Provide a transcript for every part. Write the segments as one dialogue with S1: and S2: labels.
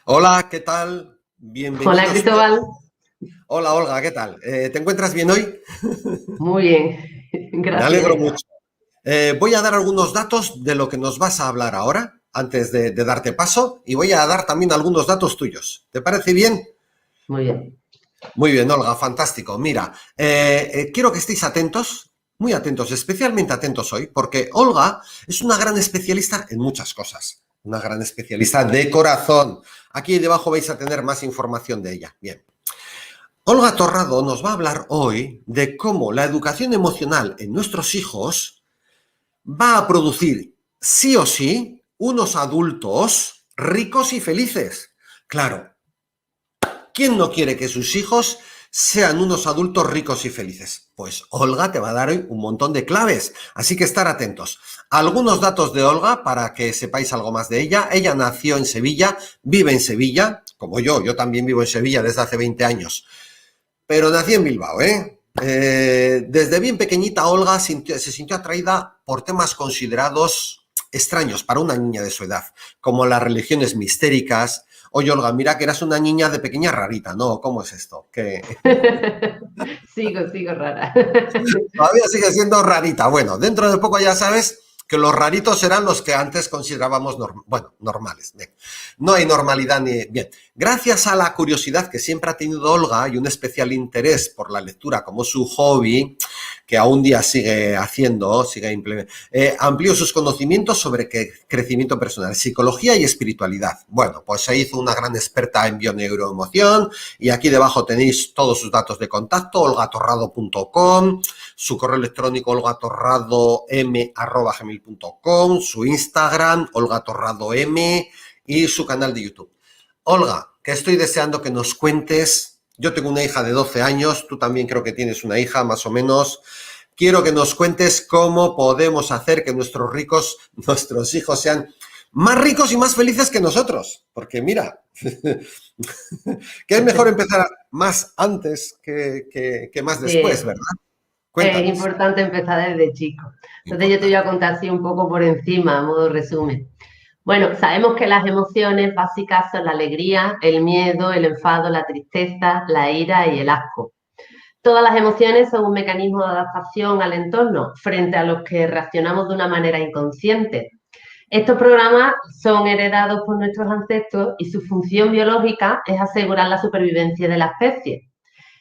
S1: Hola, ¿qué tal?
S2: Hola
S1: Bienvenidos
S2: Cristóbal,
S1: todos. Hola, Olga, ¿qué tal? ¿Te encuentras bien hoy?
S2: muy bien,
S1: Me alegro
S2: gracias.
S1: mucho. Voy a dar algunos datos de lo que nos vas a hablar ahora, antes de darte paso, y voy a dar también algunos datos tuyos. ¿Te parece bien?
S2: Muy bien.
S1: Muy bien, Olga, fantástico. Mira, quiero que estéis atentos, muy atentos, especialmente atentos hoy, porque Olga es una gran especialista en muchas cosas, una gran especialista de corazón. Aquí debajo vais a tener más información de ella. Bien. Olga Torrado nos va a hablar hoy de cómo la educación emocional en nuestros hijos va a producir sí o sí unos adultos ricos y felices. Claro, ¿quién no quiere que sus hijos sean unos adultos ricos y felices? Pues Olga te va a dar hoy un montón de claves, así que estar atentos. Algunos datos de Olga para que sepáis algo más de ella. Ella nació en Sevilla, vive en Sevilla, como yo también vivo en Sevilla desde hace 20 años. Pero nací en Bilbao, ¿eh? Desde bien pequeñita Olga se sintió atraída por temas considerados extraños para una niña de su edad, como las religiones mistéricas. Oye, Olga, mira que eras una niña de pequeña rarita, ¿no? ¿Cómo es esto? Que
S2: Sigo rara.
S1: todavía sigue siendo rarita. Bueno, dentro de poco ya sabes que los raritos eran los que antes considerábamos normales. Bien. No hay normalidad ni... Bien, gracias a la curiosidad que siempre ha tenido Olga y un especial interés por la lectura como su hobby, que aún día sigue haciendo, sigue implementando, amplió sus conocimientos sobre crecimiento personal, psicología y espiritualidad. Bueno, pues se hizo una gran experta en bioneuroemoción y aquí debajo tenéis todos sus datos de contacto, olgatorrado.com, su correo electrónico olgatorradom@gmail.com, su Instagram olgatorradom y su canal de YouTube. Olga, que estoy deseando que nos cuentes. Yo tengo una hija de 12 años, tú también creo que tienes una hija más o menos. Quiero que nos cuentes cómo podemos hacer que nuestros hijos sean más ricos y más felices que nosotros. Porque mira, que es mejor empezar más antes que más después,
S2: Sí,
S1: ¿verdad?
S2: es
S1: Cuéntanos.
S2: importante empezar desde chico. Entonces yo te voy a
S1: Importante.
S2: contar así un poco por encima, a modo resumen. Bueno, sabemos que las emociones básicas son la alegría, el miedo, el enfado, la tristeza, la ira y el asco. Todas las emociones son un mecanismo de adaptación al entorno frente a los que reaccionamos de una manera inconsciente. Estos programas son heredados por nuestros ancestros y su función biológica es asegurar la supervivencia de la especie.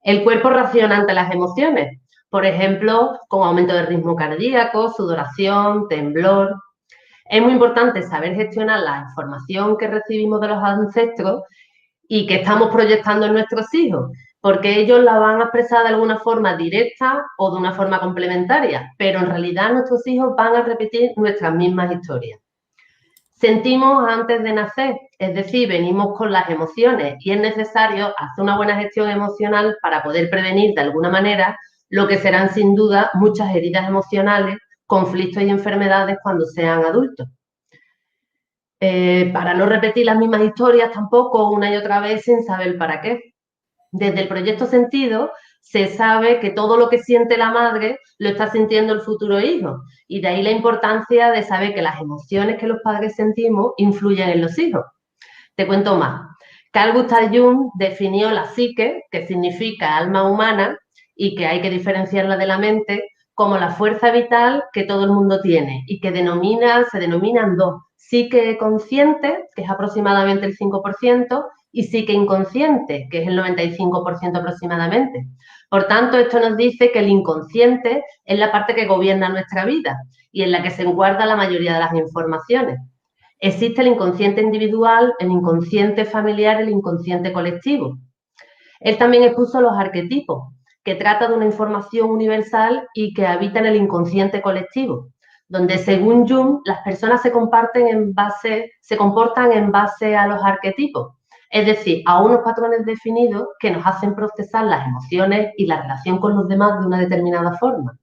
S2: El cuerpo reacciona ante las emociones, por ejemplo, con aumento del ritmo cardíaco, sudoración, temblor. Es muy importante saber gestionar la información que recibimos de los ancestros y que estamos proyectando en nuestros hijos, porque ellos la van a expresar de alguna forma directa o de una forma complementaria, pero en realidad nuestros hijos van a repetir nuestras mismas historias. Sentimos antes de nacer, es decir, venimos con las emociones y es necesario hacer una buena gestión emocional para poder prevenir de alguna manera lo que serán sin duda muchas heridas emocionales, conflictos y enfermedades cuando sean adultos. Para no repetir las mismas historias tampoco una y otra vez sin saber para qué. Desde el proyecto Sentido se sabe que todo lo que siente la madre lo está sintiendo el futuro hijo y de ahí la importancia de saber que las emociones que los padres sentimos influyen en los hijos. Te cuento más. Carl Gustav Jung definió la psique, que significa alma humana y que hay que diferenciarla de la mente, como la fuerza vital que todo el mundo tiene y que se denominan dos: psique consciente, que es aproximadamente el 5%, y psique inconsciente, que es el 95% aproximadamente. Por tanto, esto nos dice que el inconsciente es la parte que gobierna nuestra vida y en la que se guarda la mayoría de las informaciones. Existe el inconsciente individual, el inconsciente familiar, el inconsciente colectivo. Él también expuso los arquetipos, que trata de una información universal y que habita en el inconsciente colectivo, donde según Jung las personas se comportan en base a los arquetipos, es decir, a unos patrones definidos que nos hacen procesar las emociones y la relación con los demás de una determinada forma.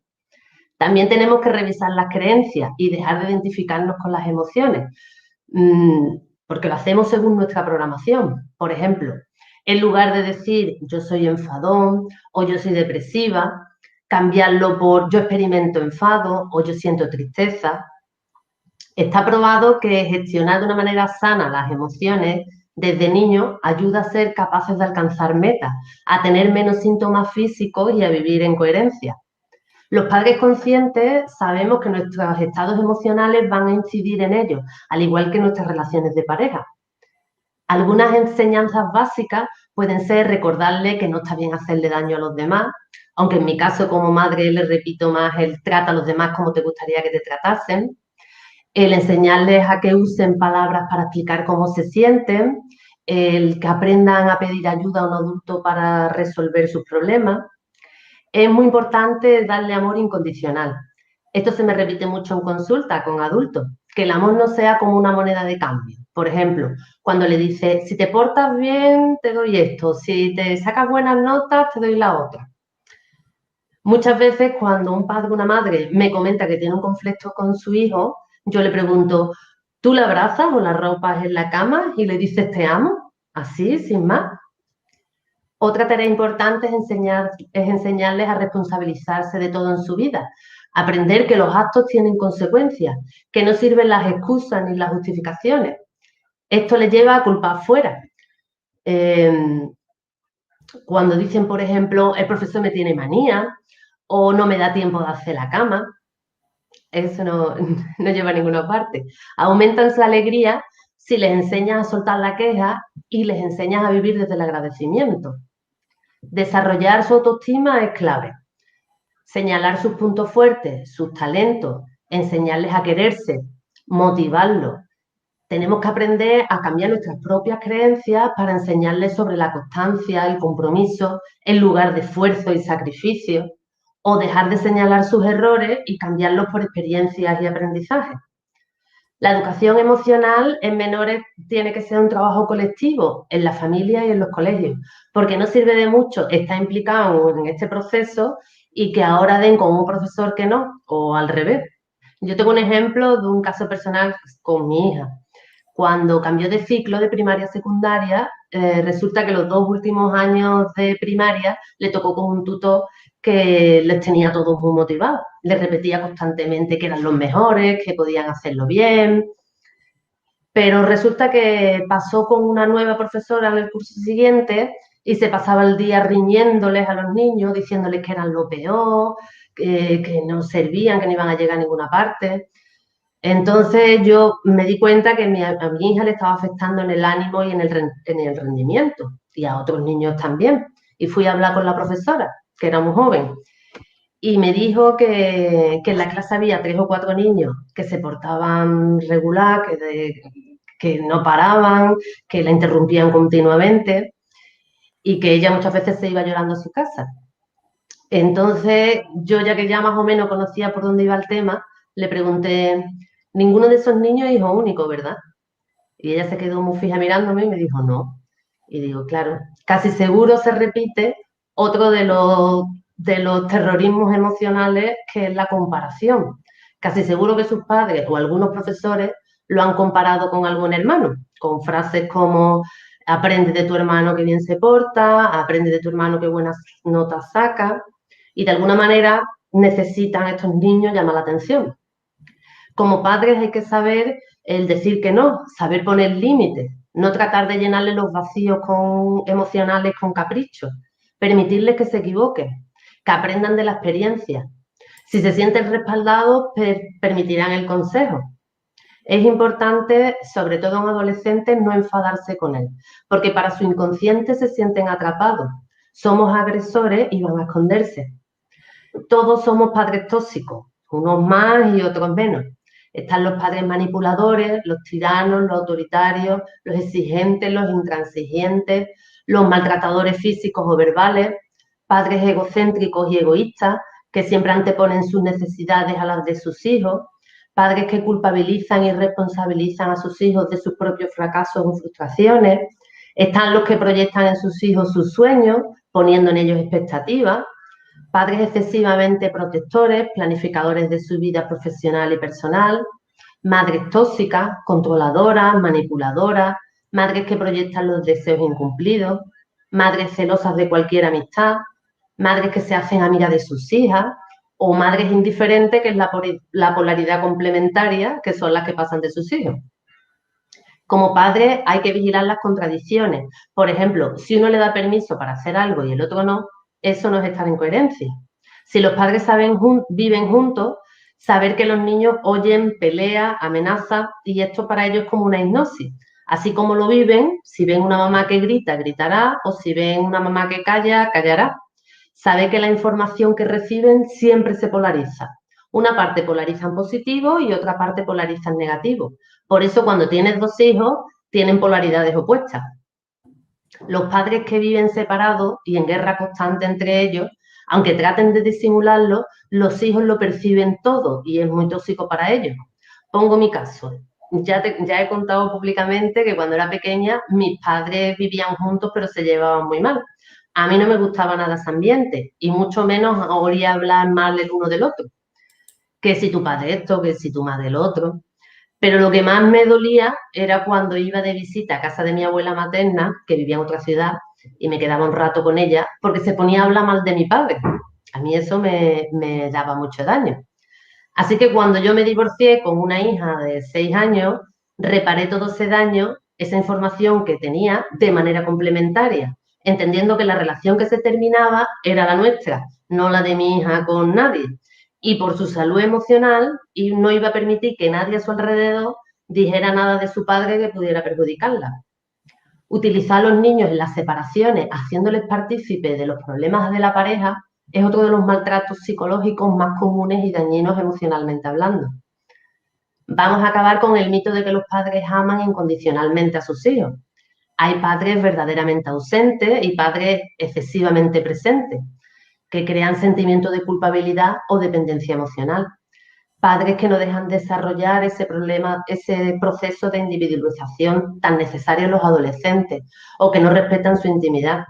S2: También tenemos que revisar las creencias y dejar de identificarnos con las emociones, porque lo hacemos según nuestra programación. Por ejemplo, en lugar de decir yo soy enfadón o yo soy depresiva, cambiarlo por yo experimento enfado o yo siento tristeza. Está probado que gestionar de una manera sana las emociones desde niños ayuda a ser capaces de alcanzar metas, a tener menos síntomas físicos y a vivir en coherencia. Los padres conscientes sabemos que nuestros estados emocionales van a incidir en ellos, al igual que nuestras relaciones de pareja. Algunas enseñanzas básicas pueden ser recordarle que no está bien hacerle daño a los demás, aunque en mi caso como madre le repito más el trata a los demás como te gustaría que te tratasen, el enseñarles a que usen palabras para explicar cómo se sienten, el que aprendan a pedir ayuda a un adulto para resolver sus problemas. Es muy importante darle amor incondicional. Esto se me repite mucho en consulta con adultos, que el amor no sea como una moneda de cambio. Por ejemplo, cuando le dice, si te portas bien, te doy esto, si te sacas buenas notas, te doy la otra. Muchas veces cuando un padre o una madre me comenta que tiene un conflicto con su hijo, yo le pregunto, ¿tú la abrazas o la ropas en la cama y le dices te amo? Así, sin más. Otra tarea importante es enseñarles a responsabilizarse de todo en su vida, aprender que los actos tienen consecuencias, que no sirven las excusas ni las justificaciones. Esto les lleva a culpar fuera. Cuando dicen, por ejemplo, el profesor me tiene manía o no me da tiempo de hacer la cama, eso no, no lleva a ninguna parte. Aumentan su alegría si les enseñas a soltar la queja y les enseñas a vivir desde el agradecimiento. Desarrollar su autoestima es clave. Señalar sus puntos fuertes, sus talentos, enseñarles a quererse, motivarlos. Tenemos que aprender a cambiar nuestras propias creencias para enseñarles sobre la constancia, el compromiso, en lugar de esfuerzo y sacrificio, o dejar de señalar sus errores y cambiarlos por experiencias y aprendizajes. La educación emocional en menores tiene que ser un trabajo colectivo en la familia y en los colegios, porque no sirve de mucho estar implicado en este proceso y que ahora den con un profesor que no, o al revés. Yo tengo un ejemplo de un caso personal con mi hija. Cuando cambió de ciclo de primaria a secundaria, resulta que los 2 últimos años de primaria le tocó con un tutor que les tenía todos muy motivados. Les repetía constantemente que eran los mejores, que podían hacerlo bien. Pero resulta que pasó con una nueva profesora en el curso siguiente y se pasaba el día riñéndoles a los niños, diciéndoles que eran lo peor, que no servían, que no iban a llegar a ninguna parte. Entonces yo me di cuenta que a mi hija le estaba afectando en el ánimo y en el rendimiento, y a otros niños también. Y fui a hablar con la profesora, que era muy joven, y me dijo que en la clase había 3 o 4 niños que se portaban regular, que no paraban, que la interrumpían continuamente y que ella muchas veces se iba llorando a su casa. Entonces, yo ya que ya más o menos conocía por dónde iba el tema, le pregunté, ninguno de esos niños es hijo único, ¿verdad? Y ella se quedó muy fija mirándome y me dijo, no. Y digo, claro, casi seguro se repite otro de los terrorismos emocionales, que es la comparación. Casi seguro que sus padres o algunos profesores lo han comparado con algún hermano, con frases como aprende de tu hermano que bien se porta, aprende de tu hermano que buenas notas saca, y de alguna manera necesitan estos niños llamar la atención. Como padres hay que saber el decir que no, saber poner límites, no tratar de llenarle los vacíos emocionales con caprichos, permitirles que se equivoquen, que aprendan de la experiencia. Si se sienten respaldados, permitirán el consejo. Es importante, sobre todo en adolescentes, no enfadarse con él, porque para su inconsciente se sienten atrapados. Somos agresores y van a esconderse. Todos somos padres tóxicos, unos más y otros menos. Están los padres manipuladores, los tiranos, los autoritarios, los exigentes, los intransigentes, los maltratadores físicos o verbales, padres egocéntricos y egoístas que siempre anteponen sus necesidades a las de sus hijos, padres que culpabilizan y responsabilizan a sus hijos de sus propios fracasos o frustraciones. Están los que proyectan en sus hijos sus sueños, poniendo en ellos expectativas, padres excesivamente protectores, planificadores de su vida profesional y personal, madres tóxicas, controladoras, manipuladoras, madres que proyectan los deseos incumplidos, madres celosas de cualquier amistad, madres que se hacen amigas de sus hijas, o madres indiferentes, que es la polaridad complementaria, que son las que pasan de sus hijos. Como padre hay que vigilar las contradicciones. Por ejemplo, si uno le da permiso para hacer algo y el otro no, eso no es estar en coherencia. Si los padres viven juntos, saber que los niños oyen pelea, amenazas, y esto para ellos es como una hipnosis. Así como lo viven, si ven una mamá que grita, gritará, o si ven una mamá que calla, callará. Sabe que la información que reciben siempre se polariza. Una parte polariza en positivo y otra parte polariza en negativo. Por eso cuando tienes dos hijos, tienen polaridades opuestas. Los padres que viven separados y en guerra constante entre ellos, aunque traten de disimularlo, los hijos lo perciben todo y es muy tóxico para ellos. Pongo mi caso. Ya he contado públicamente que cuando era pequeña mis padres vivían juntos pero se llevaban muy mal. A mí no me gustaba nada ese ambiente y mucho menos oía hablar mal el uno del otro. Que si tu padre esto, que si tu madre el otro. Pero lo que más me dolía era cuando iba de visita a casa de mi abuela materna, que vivía en otra ciudad, y me quedaba un rato con ella, porque se ponía a hablar mal de mi padre. A mí eso me daba mucho daño. Así que cuando yo me divorcié con una hija de 6 años, reparé todo ese daño, esa información que tenía de manera complementaria, entendiendo que la relación que se terminaba era la nuestra, no la de mi hija con nadie. Y por su salud emocional, y no iba a permitir que nadie a su alrededor dijera nada de su padre que pudiera perjudicarla. Utilizar a los niños en las separaciones, haciéndoles partícipes de los problemas de la pareja, es otro de los maltratos psicológicos más comunes y dañinos emocionalmente hablando. Vamos a acabar con el mito de que los padres aman incondicionalmente a sus hijos. Hay padres verdaderamente ausentes y padres excesivamente presentes, que crean sentimientos de culpabilidad o dependencia emocional. Padres que no dejan desarrollar ese proceso de individualización tan necesario en los adolescentes o que no respetan su intimidad.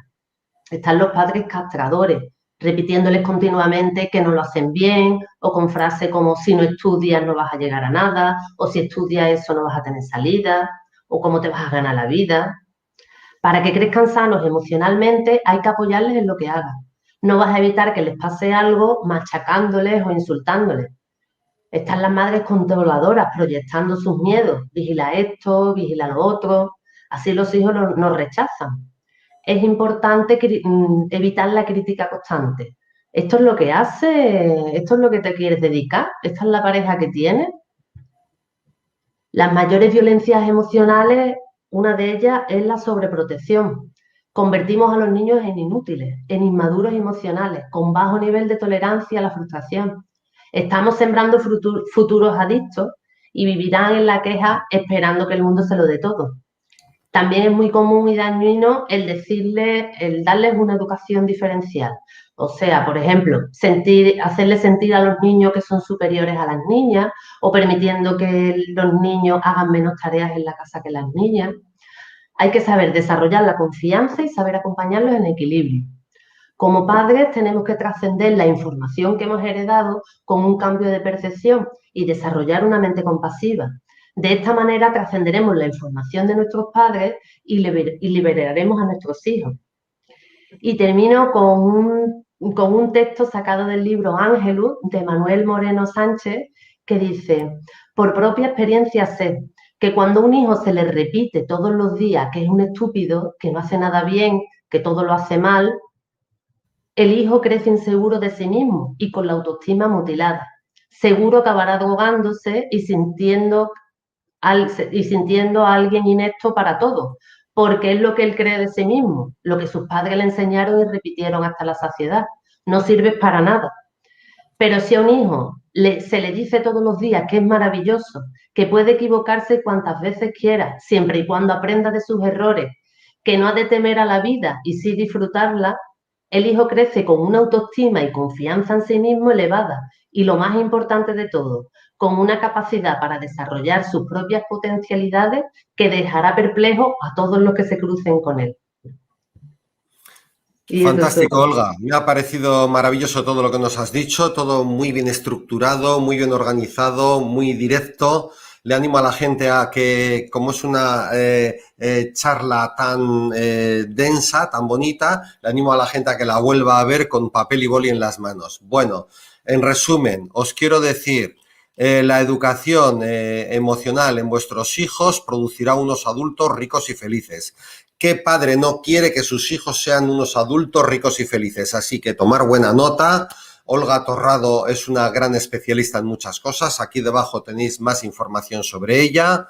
S2: Están los padres castradores, repitiéndoles continuamente que no lo hacen bien o con frases como si no estudias no vas a llegar a nada o si estudias eso no vas a tener salida o cómo te vas a ganar la vida. Para que crezcan sanos emocionalmente hay que apoyarles en lo que hagan. No vas a evitar que les pase algo machacándoles o insultándoles. Están las madres controladoras proyectando sus miedos. Vigila esto, vigila lo otro. Así los hijos nos rechazan. Es importante evitar la crítica constante. ¿Esto es lo que hace? ¿Esto es lo que te quieres dedicar? ¿Esta es la pareja que tienes? Las mayores violencias emocionales, una de ellas es la sobreprotección. Convertimos a los niños en inútiles, en inmaduros emocionales, con bajo nivel de tolerancia a la frustración. Estamos sembrando futuros adictos y vivirán en la queja esperando que el mundo se lo dé todo. También es muy común y dañino el darles una educación diferencial. O sea, por ejemplo, hacerles sentir a los niños que son superiores a las niñas o permitiendo que los niños hagan menos tareas en la casa que las niñas. Hay que saber desarrollar la confianza y saber acompañarlos en equilibrio. Como padres tenemos que trascender la información que hemos heredado con un cambio de percepción y desarrollar una mente compasiva. De esta manera trascenderemos la información de nuestros padres y liberaremos a nuestros hijos. Y termino con un texto sacado del libro Ángelus de Manuel Moreno Sánchez que dice: por propia experiencia sé que cuando a un hijo se le repite todos los días que es un estúpido, que no hace nada bien, que todo lo hace mal, el hijo crece inseguro de sí mismo y con la autoestima mutilada. Seguro acabará drogándose y sintiendo a alguien inepto para todo, porque es lo que él cree de sí mismo, lo que sus padres le enseñaron y repitieron hasta la saciedad. No sirves para nada. Pero si a un hijo se le dice todos los días que es maravilloso, que puede equivocarse cuantas veces quiera, siempre y cuando aprenda de sus errores, que no ha de temer a la vida y sí disfrutarla, el hijo crece con una autoestima y confianza en sí mismo elevada y, lo más importante de todo, con una capacidad para desarrollar sus propias potencialidades que dejará perplejo a todos los que se crucen con él.
S1: Fantástico, Olga. Me ha parecido maravilloso todo lo que nos has dicho, todo muy bien estructurado, muy bien organizado, muy directo. Le animo a la gente a que, como es una charla tan densa, tan bonita, le animo a la gente a que la vuelva a ver con papel y boli en las manos. Bueno, en resumen, os quiero decir, La educación emocional en vuestros hijos producirá unos adultos ricos y felices. ¿Qué padre no quiere que sus hijos sean unos adultos ricos y felices? Así que tomar buena nota. Olga Torrado es una gran especialista en muchas cosas. Aquí debajo tenéis más información sobre ella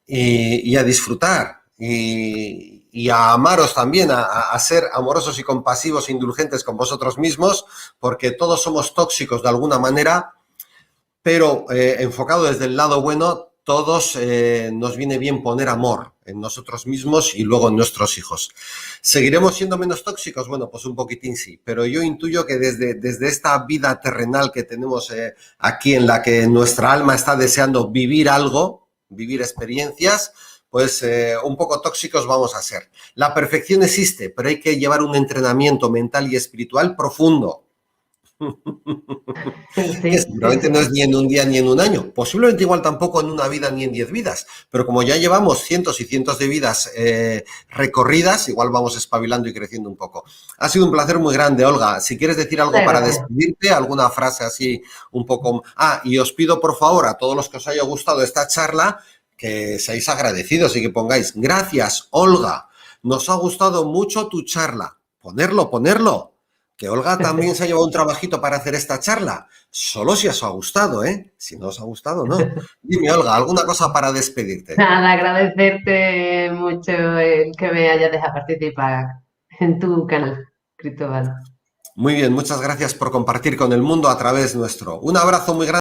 S1: y a disfrutar y a amaros también, a ser amorosos y compasivos e indulgentes con vosotros mismos, porque todos somos tóxicos de alguna manera, pero enfocado desde el lado bueno, todos nos viene bien poner amor en nosotros mismos y luego en nuestros hijos. ¿Seguiremos siendo menos tóxicos? Bueno, pues un poquitín sí, pero yo intuyo que desde esta vida terrenal que tenemos aquí, en la que nuestra alma está deseando vivir algo, vivir experiencias, pues un poco tóxicos vamos a ser. La perfección existe, pero hay que llevar un entrenamiento mental y espiritual profundo. Que
S2: Sí, sí,
S1: seguramente no
S2: sí.
S1: es ni en un día ni en un año, posiblemente igual tampoco en una vida ni en 10 vidas, pero como ya llevamos cientos y cientos de vidas recorridas, igual vamos espabilando y creciendo un poco. Ha sido un placer muy grande, Olga. Si quieres decir algo
S2: Muchas
S1: para
S2: gracias.
S1: despedirte, alguna frase así un poco... Ah, y os pido por favor a todos los que os haya gustado esta charla que seáis agradecidos y que pongáis gracias, Olga. Nos ha gustado mucho tu charla. Ponerlo, ponerlo. Que Olga también se ha llevado un trabajito para hacer esta charla. Solo si os ha gustado, ¿eh? Si no os ha gustado, no. Dime, Olga, ¿alguna cosa para despedirte?
S2: Nada, agradecerte mucho el que me hayas dejado participar en tu canal, Cristóbal.
S1: Muy bien, muchas gracias por compartir con el mundo a través nuestro. Un abrazo muy grande.